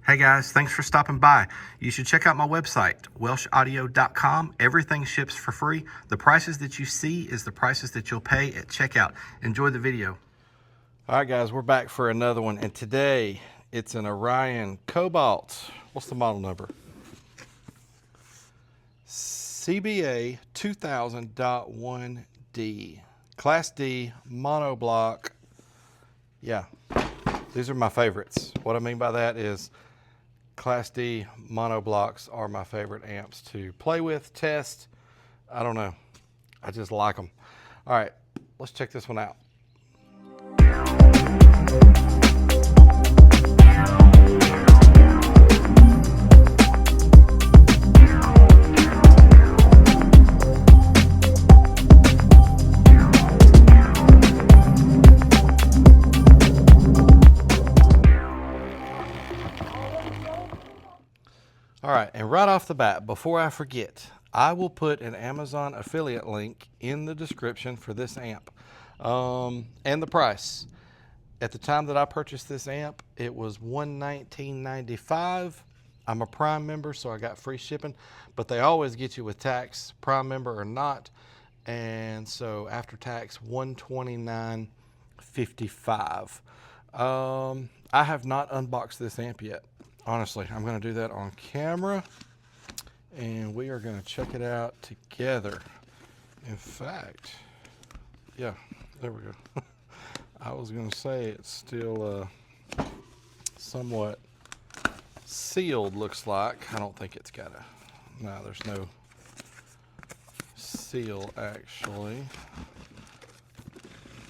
Hey guys, thanks for stopping by. You should check out my website, welshaudio.com. Everything ships for free. The prices that you see is the prices that you'll pay at checkout. Enjoy the video. All right, guys, we're back for another one, and today it's an Orion Cobalt. What's the model number? CBA2000.1D. Class D, monoblock. Yeah, these are my favorites. What I mean by that is Class D monoblocks are my favorite amps to play with, test. I don't know. I just like them. All right, let's check this one out. All right, and right off the bat, before I forget, I will put an Amazon affiliate link in the description for this amp and the price. At the time that I purchased this amp, it was $119.95. I'm a Prime member, so I got free shipping, but they always get you with tax, Prime member or not. And so after tax, $129.55. I have not unboxed this amp yet. Honestly, I'm going to do that on camera, and we are going to check it out together. In fact, yeah, there we go. I was going to say it's still somewhat sealed, looks like. I don't think it's got a, no, there's no seal actually.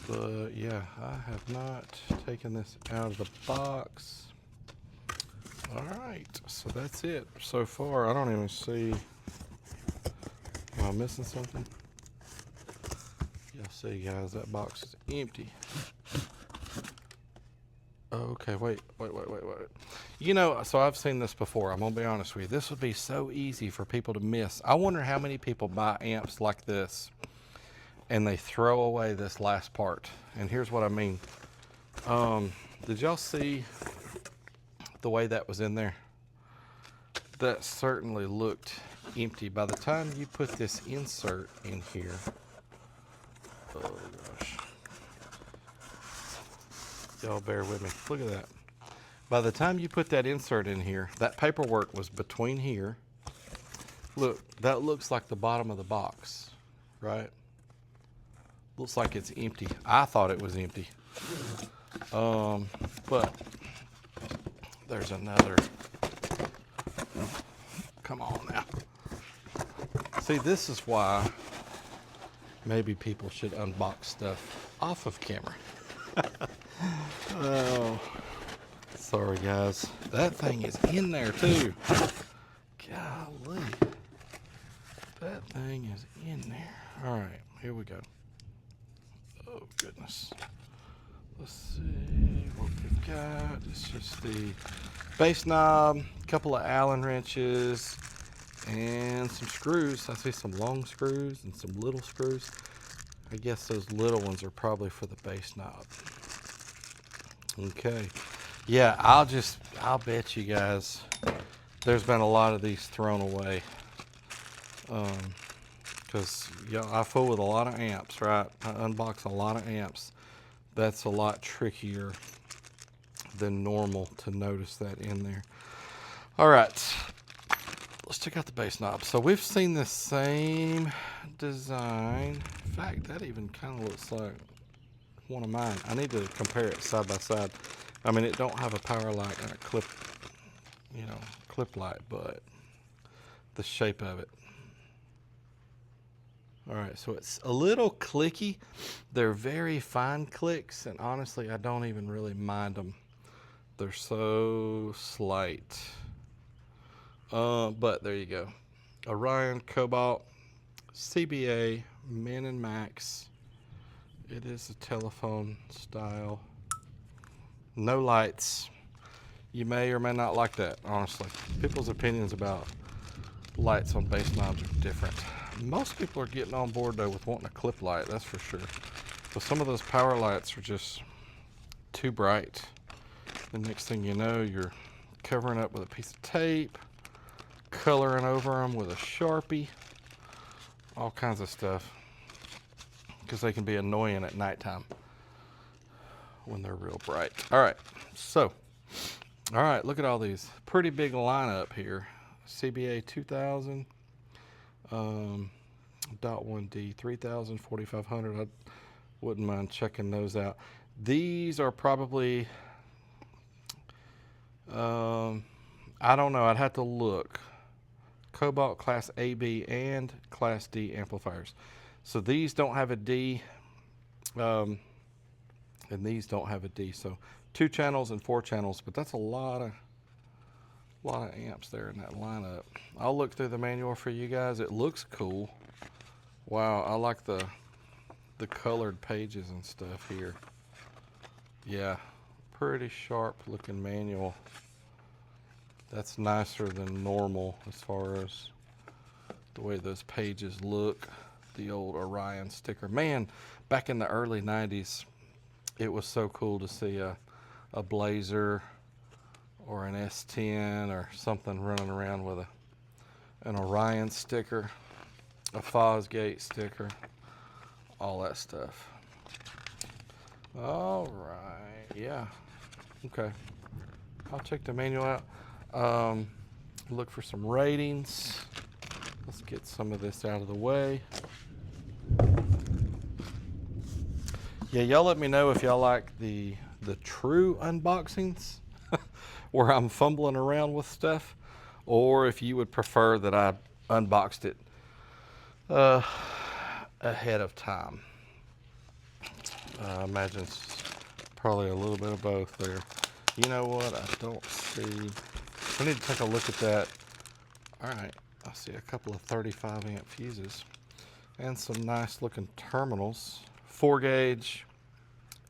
But yeah, I have not taken this out of the box. All right, so that's it so far. I don't even see, am I missing something? You'll see, guys, that box is empty. Okay, wait. You know, so I've seen this before. I'm gonna be honest with you. This would be so easy for people to miss. I wonder how many people buy amps like this and they throw away this last part. And here's what I mean. Did y'all see the way that was in there? That certainly looked empty. By the time you put this insert in here, oh gosh, y'all bear with me. Look at that. By the time you put that insert in here, that paperwork was between here. Look, that looks like the bottom of the box, right? Looks like it's empty. I thought it was empty. But there's another. Come on now. See, this is why maybe people should unbox stuff off of camera. Oh, sorry guys. That thing is in there too. Golly. That thing is in there. All right, here we go. Oh goodness. Let's see what we've got. It's just the bass knob, a couple of Allen wrenches, and some screws. I see some long screws and some little screws. I guess those little ones are probably for the bass knob. Okay. Yeah, I'll bet you guys there's been a lot of these thrown away. Because I fool with a lot of amps, right? I unbox a lot of amps. That's a lot trickier than normal to notice that in there. All right, let's check out the bass knob. So we've seen the same design. In fact, that even kind of looks like one of mine. I need to compare it side by side. I mean, it don't have a power light and a clip, clip light, but the shape of it. All right, so it's a little clicky. They're very fine clicks, and honestly, I don't even really mind them. They're so slight. But there you go. Orion Cobalt CBA Min and Max. It is a telephone style. No lights. You may or may not like that, honestly. People's opinions about lights on bass knobs are different. Most people are getting on board though with wanting a clip light, that's for sure. But some of those power lights are just too bright. The next thing you know, you're covering up with a piece of tape, coloring over them with a Sharpie, all kinds of stuff, because they can be annoying at nighttime when they're real bright. All right, so, all right, look at all these. Pretty big lineup here. CBA2000.1D, 3000, 4500. I wouldn't mind checking those out. These are probably, I don't know, I'd have to look. Cobalt Class AB and Class D amplifiers. So these don't have a D, and these don't have a D. So 2 channels and 4 channels, but that's a lot of amps there in that lineup. I'll look through the manual for you guys. It looks cool. Wow, I like the colored pages and stuff here. Yeah, pretty sharp looking manual. That's nicer than normal as far as the way those pages look. The old Orion sticker. Man, back in the early 90s, it was so cool to see a Blazer or an S10 or something running around with an Orion sticker, a Fosgate sticker, all that stuff. All right, yeah, okay. I'll check the manual out. Look for some ratings. Let's get some of this out of the way. Yeah, y'all let me know if y'all like the true unboxings where I'm fumbling around with stuff, or if you would prefer that I unboxed it ahead of time. I imagine it's probably a little bit of both there. You know what? I don't see. I need to take a look at that. All right, I see a couple of 35 amp fuses and some nice looking terminals. 4 gauge,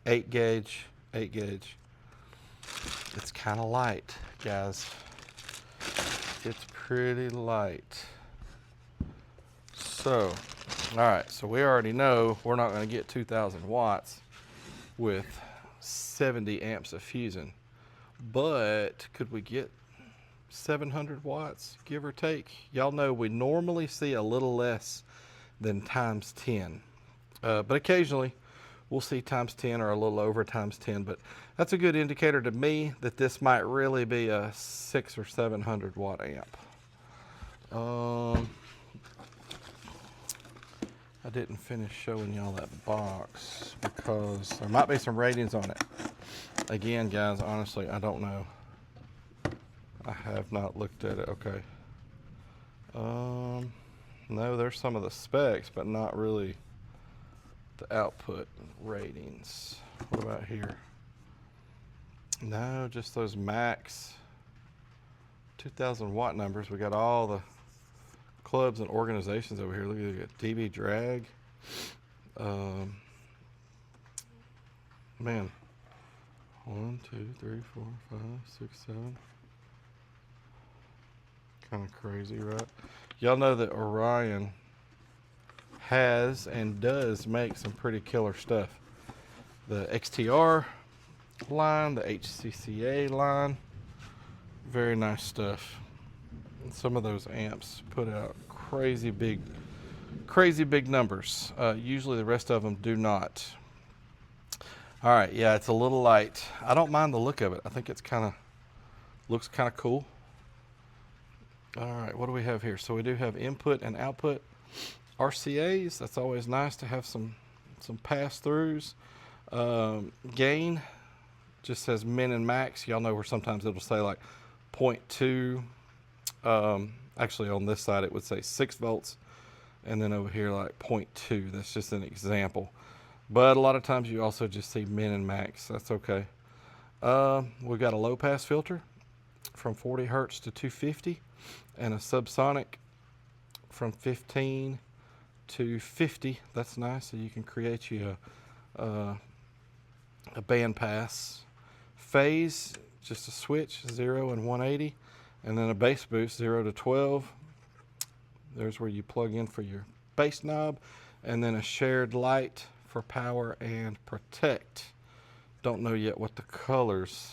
8 gauge, 8 gauge. It's kind of light, guys. It's pretty light. So, all right, so we already know we're not going to get 2,000 watts with 70 amps of fusing. But could we get 700 watts, give or take? Y'all know we normally see a little less than times 10. But occasionally we'll see times 10 or a little over times 10. But that's a good indicator to me that this might really be a 600 or 700 watt amp. I didn't finish showing y'all that box because there might be some ratings on it. Again, guys, honestly, I don't know. I have not looked at it. Okay. No, there's some of the specs, but not really the output ratings. What about here? No, just those max 2,000 watt numbers. We got all the clubs and organizations over here. Look at DB Drag. Man. 1, 2, 3, 4, 5, 6, 7. Kind of crazy, right? Y'all know that Orion has and does make some pretty killer stuff. The XTR line, the HCCA line, very nice stuff. And some of those amps put out crazy big numbers. Usually the rest of them do not. All right, yeah, it's a little light. I don't mind the look of it. I think it's looks kind of cool. All right, what do we have here? So we do have input and output RCAs. That's always nice to have some pass-throughs. Gain just says min and max. Y'all know where sometimes it'll say like 0.2. Actually, on this side it would say 6 volts, and then over here like 0.2. That's just an example. But a lot of times you also just see min and max. That's okay. We've got a low pass filter from 40 hertz to 250, and a subsonic from 15 to 50. That's nice. So you can create you a band pass. Phase, just a switch, 0 and 180, and then a bass boost, 0 to 12. There's where you plug in for your bass knob, and then a shared light for power and protect. Don't know yet what the colors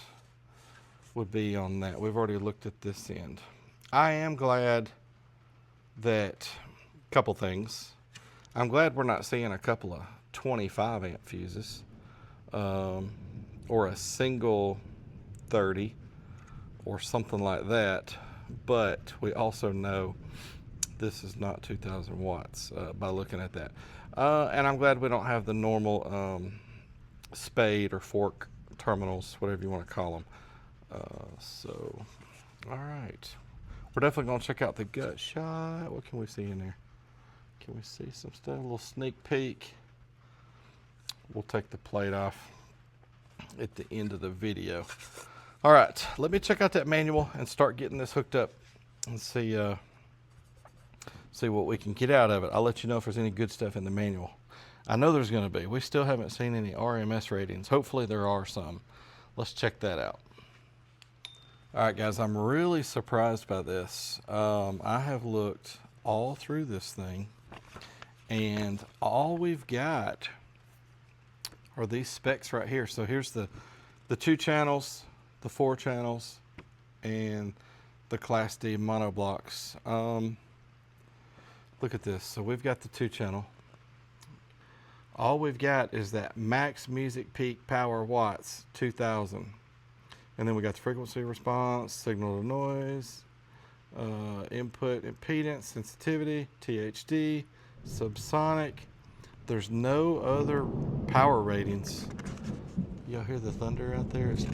would be on that. We've already looked at this end. I am glad that, couple things. I'm glad we're not seeing a couple of 25 amp fuses, or a single 30 or something like that. But we also know this is not 2,000 watts by looking at that. And I'm glad we don't have the normal spade or fork terminals, whatever you want to call them. So, all right. We're definitely going to check out the gut shot. What can we see in there? Can we see some stuff? A little sneak peek. We'll take the plate off at the end of the video. All right, let me check out that manual and start getting this hooked up and see what we can get out of it. I'll let you know if there's any good stuff in the manual. I know there's going to be. We still haven't seen any RMS ratings. Hopefully there are some. Let's check that out. All right, guys, I'm really surprised by this. I have looked all through this thing, and all we've got are these specs right here. So here's the 2 channels, the 4 channels, and the Class D monoblocks. Look at this. So we've got the 2 channel. All we've got is that max music peak power watts, 2,000. And then we got the frequency response, signal to noise, input impedance, sensitivity, THD, subsonic. There's no other power ratings. Y'all hear the thunder out there? It's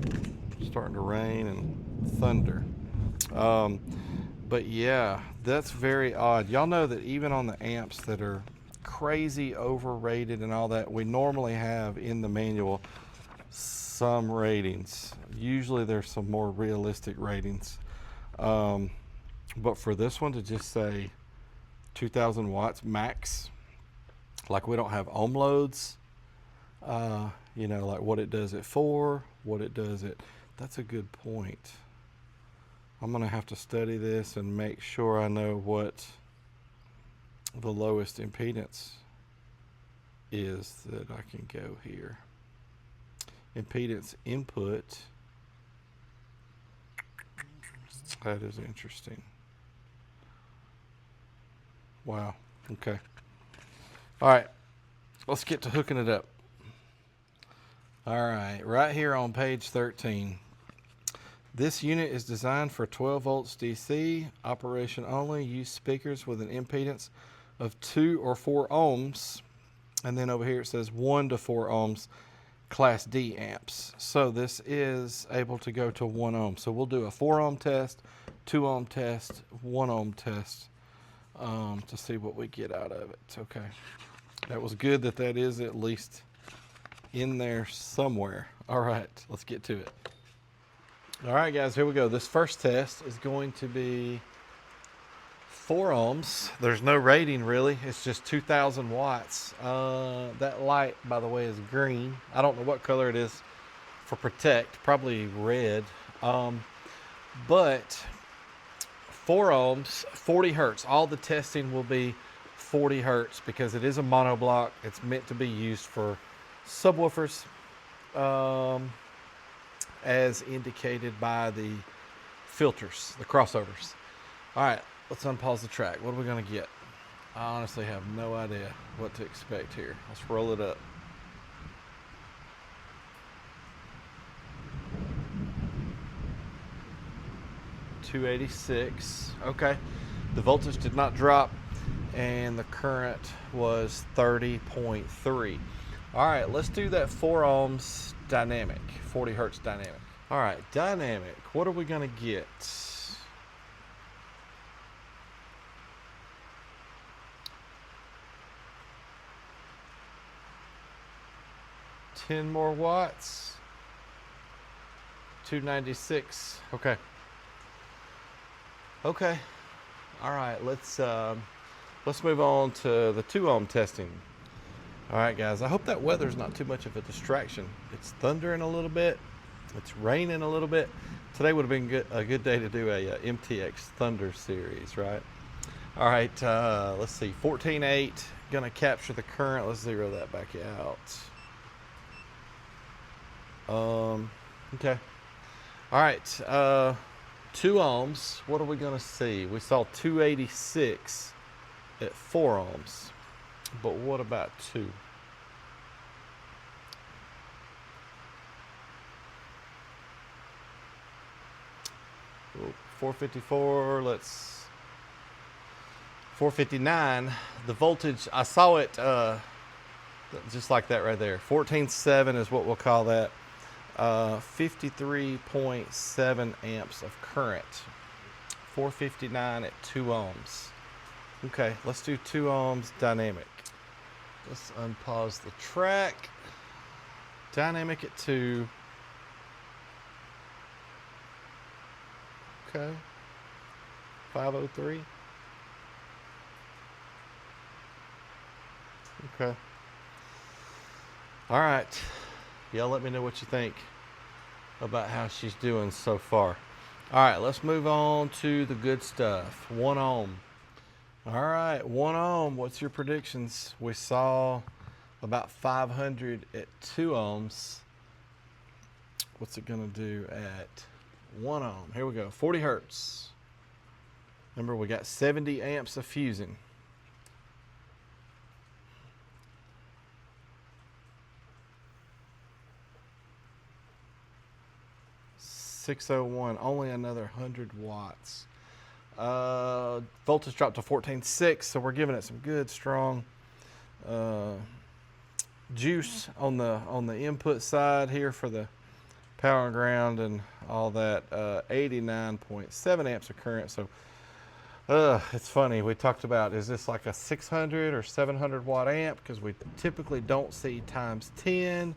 starting to rain and thunder. But yeah, that's very odd. Y'all know that even on the amps that are crazy overrated and all that, we normally have in the manual some ratings. Usually there's some more realistic ratings. But for this one to just say 2,000 watts max, like we don't have ohm loads, you know, like what it does at 4, what it does at, that's a good point. I'm gonna have to study this and make sure I know what the lowest impedance is that I can go here. Impedance input, that is interesting. Wow, okay. All right, let's get to hooking it up. All right, right here on page 13. This unit is designed for 12 volts DC, operation only, use speakers with an impedance of 2 or 4 ohms. And then over here it says 1 to 4 ohms, Class D amps. So this is able to go to 1 ohm. So we'll do a 4 ohm test, 2 ohm test, 1 ohm test to see what we get out of it. Okay, that was good that is at least in there somewhere. All right, let's get to it. All right, guys, here we go. This first test is going to be 4 ohms. There's no rating really. It's just 2,000 watts. That light, by the way, is green. I don't know what color it is for protect, probably red. But 4 ohms, 40 hertz. All the testing will be 40 hertz because it is a monoblock. It's meant to be used for subwoofers, as indicated by the filters, the crossovers. All right, let's unpause the track. What are we gonna get? I honestly have no idea what to expect here. Let's roll it up. .286, okay. The voltage did not drop and the current was 30.3. All right, let's do that 4 ohms dynamic, 40 hertz dynamic. All right, dynamic, what are we gonna get? $10 more watts, 296, okay. Okay, all right, let's move on to the 2 ohm testing. All right, guys, I hope that weather's not too much of a distraction. It's thundering a little bit. It's raining a little bit. Today would have been a good day to do a MTX Thunder series, right? All right, let's see, 14.8, gonna capture the current. Let's zero that back out. Okay. All right, 2 ohms. What are we gonna see? We saw 286 at 4 ohms, but what about 2? Ooh, 454, 459. The voltage, I saw it just like that right there. 14.7 is what we'll call that. 53.7 amps of current. 459 at 2 ohms. Okay, let's do 2 ohms dynamic. Let's unpause the track. Dynamic at 2. Okay. 503. Okay. All right. Y'all let me know what you think about how she's doing so far. All right, let's move on to the good stuff. 1 ohm. All right, 1 ohm. What's your predictions? We saw about 500 at 2 ohms. What's it going to do at 1 ohm? Here we go. 40 hertz. Remember, we got 70 amps of fusing. .601, only another 100 watts. Voltage dropped to 14.6, so we're giving it some good, strong juice on the input side here for the power and ground and all that. 89.7 amps of current. So it's funny, we talked about, is this like a 600 or 700 watt amp? Because we typically don't see times 10.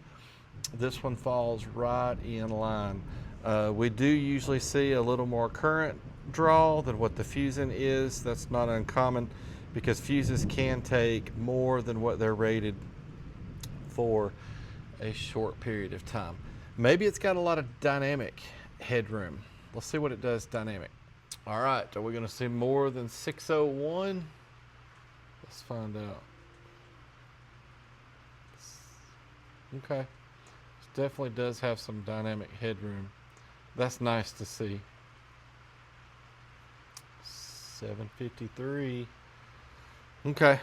This one falls right in line. We do usually see a little more current draw than what the fusing is. That's not uncommon because fuses can take more than what they're rated for a short period of time. Maybe it's got a lot of dynamic headroom. Let's see what it does dynamic. All right, are we going to see more than 601? Let's find out. Okay, it definitely does have some dynamic headroom. That's nice to see. 753. Okay.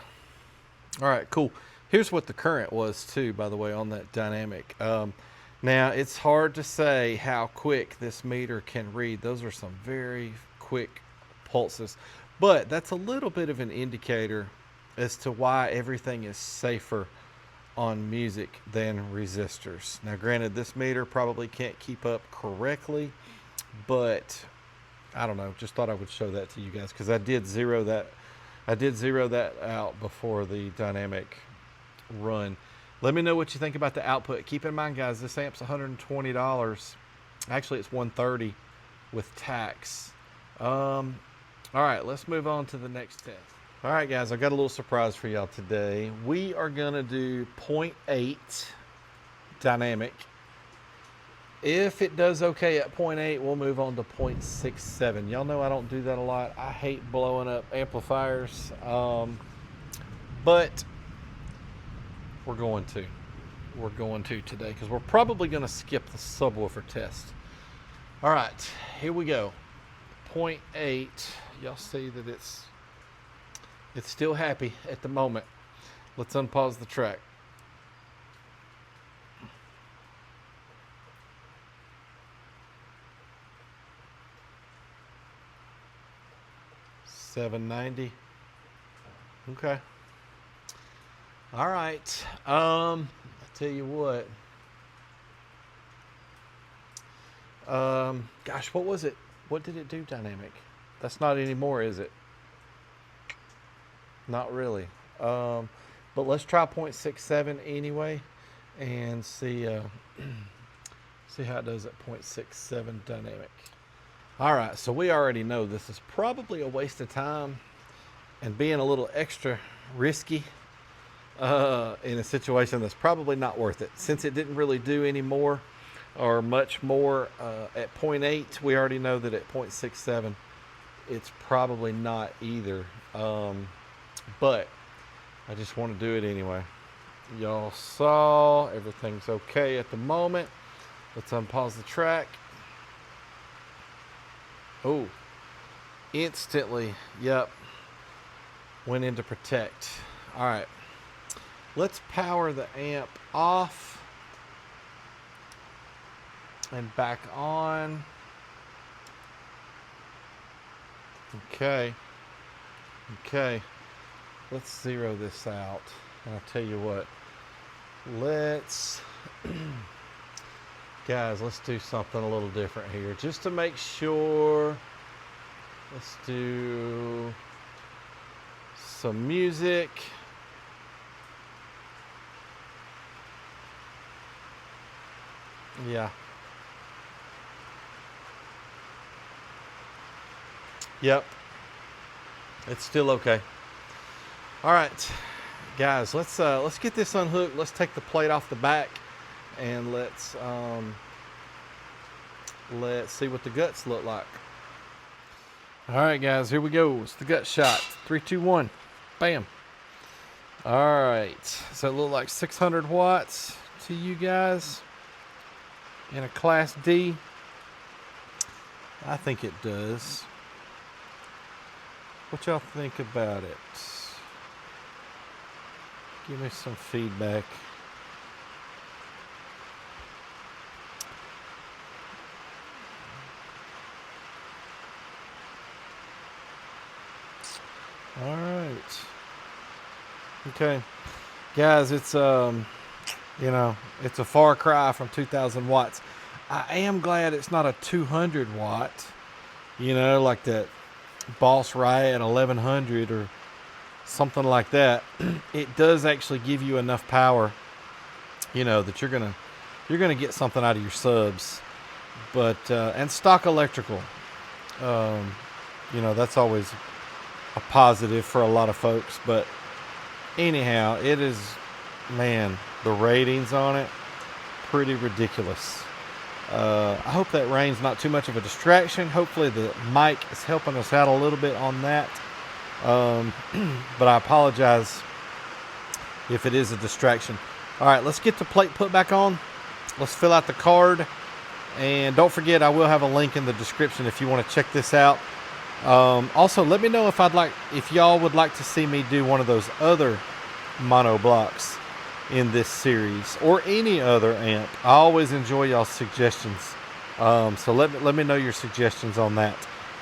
All right, cool. Here's what the current was too, by the way, on that dynamic. Now, it's hard to say how quick this meter can read. Those are some very quick pulses. But that's a little bit of an indicator as to why everything is safer on music than resistors. Now granted, this meter probably can't keep up correctly, but I don't know, just thought I would show that to you guys because I did zero that out before the dynamic run. Let me know what you think about the output. Keep in mind, guys, this amp's $120. Actually, it's $130 with tax. All right, let's move on to the next test. All right, guys, I've got a little surprise for y'all today. We are going to do 0.8 dynamic. If it does okay at 0.8, we'll move on to 0.67. Y'all know I don't do that a lot. I hate blowing up amplifiers, but we're going to. We're going to today because we're probably going to skip the subwoofer test. All right, here we go. 0.8. Y'all see that it's still happy at the moment. Let's unpause the track. $790. Okay. All right. I tell you what. Gosh, what was it? What did it do dynamic? That's not anymore, is it? Not really. But let's try 0.67 anyway and see see how it does at 0.67 dynamic. All right, so we already know this is probably a waste of time and being a little extra risky in a situation that's probably not worth it. Since it didn't really do any more or much more at 0.8, we already know that at 0.67 it's probably not either. But I just want to do it anyway. Y'all saw everything's okay at the moment. Let's unpause the track. Oh, instantly, yep, went into protect. All right, let's power the amp off and back on. Okay, let's zero this out. And I'll tell you what, let's guys, let's do something a little different here just to make sure. Let's do some music. Yeah. Yep. It's still okay. All right, guys, let's get this unhooked. Let's take the plate off the back and let's see what the guts look like. All right, guys, here we go. It's the gut shot. 3, 2, 1. Bam. All right. So it look like 600 watts to you guys in a Class D. I think it does. What y'all think about it? Give me some feedback. All right. Okay. Guys, it's you know, it's a far cry from 2000 watts. I am glad it's not a 200 watt, you know, like that Boss Riot 1100 or something like that. It does actually give you enough power, you know, that you're gonna get something out of your subs. But and stock electrical, you know, that's always a positive for a lot of folks. But anyhow, it is, man, the ratings on it pretty ridiculous. I hope that rain's not too much of a distraction. Hopefully the mic is helping us out a little bit on that. But I apologize if it is a distraction. All right, let's get the plate put back on. Let's fill out the card. And don't forget, I will have a link in the description if you want to check this out. Also, let me know if y'all would like to see me do one of those other mono blocks in this series or any other amp. I always enjoy y'all's suggestions. So let me know your suggestions on that.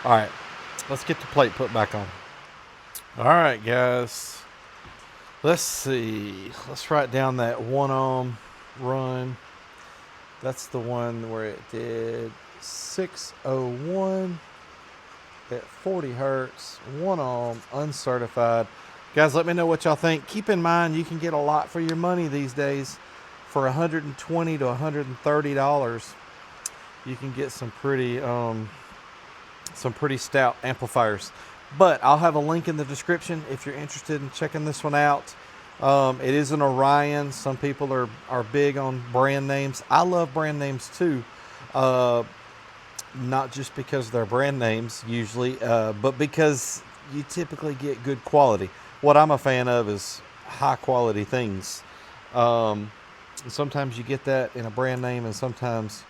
All right, let's get the plate put back on. All right, guys, let's see. Let's write down that 1 ohm run. That's the one where it did 601 at 40 hertz, 1 ohm, uncertified. Guys, let me know what y'all think. Keep in mind, you can get a lot for your money these days. For $120 to $130, you can get some pretty stout amplifiers. But I'll have a link in the description if you're interested in checking this one out. It is an Orion. Some people are big on brand names. I love brand names too. Not just because they're brand names usually, but because you typically get good quality. What I'm a fan of is high quality things. Sometimes you get that in a brand name and sometimes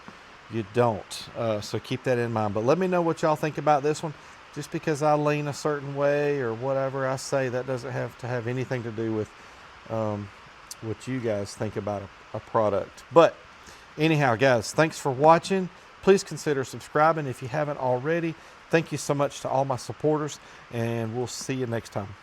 you don't. So keep that in mind. But let me know what y'all think about this one. Just because I lean a certain way or whatever I say, that doesn't have to have anything to do with what you guys think about a product. But anyhow, guys, thanks for watching. Please consider subscribing if you haven't already. Thank you so much to all my supporters, and we'll see you next time.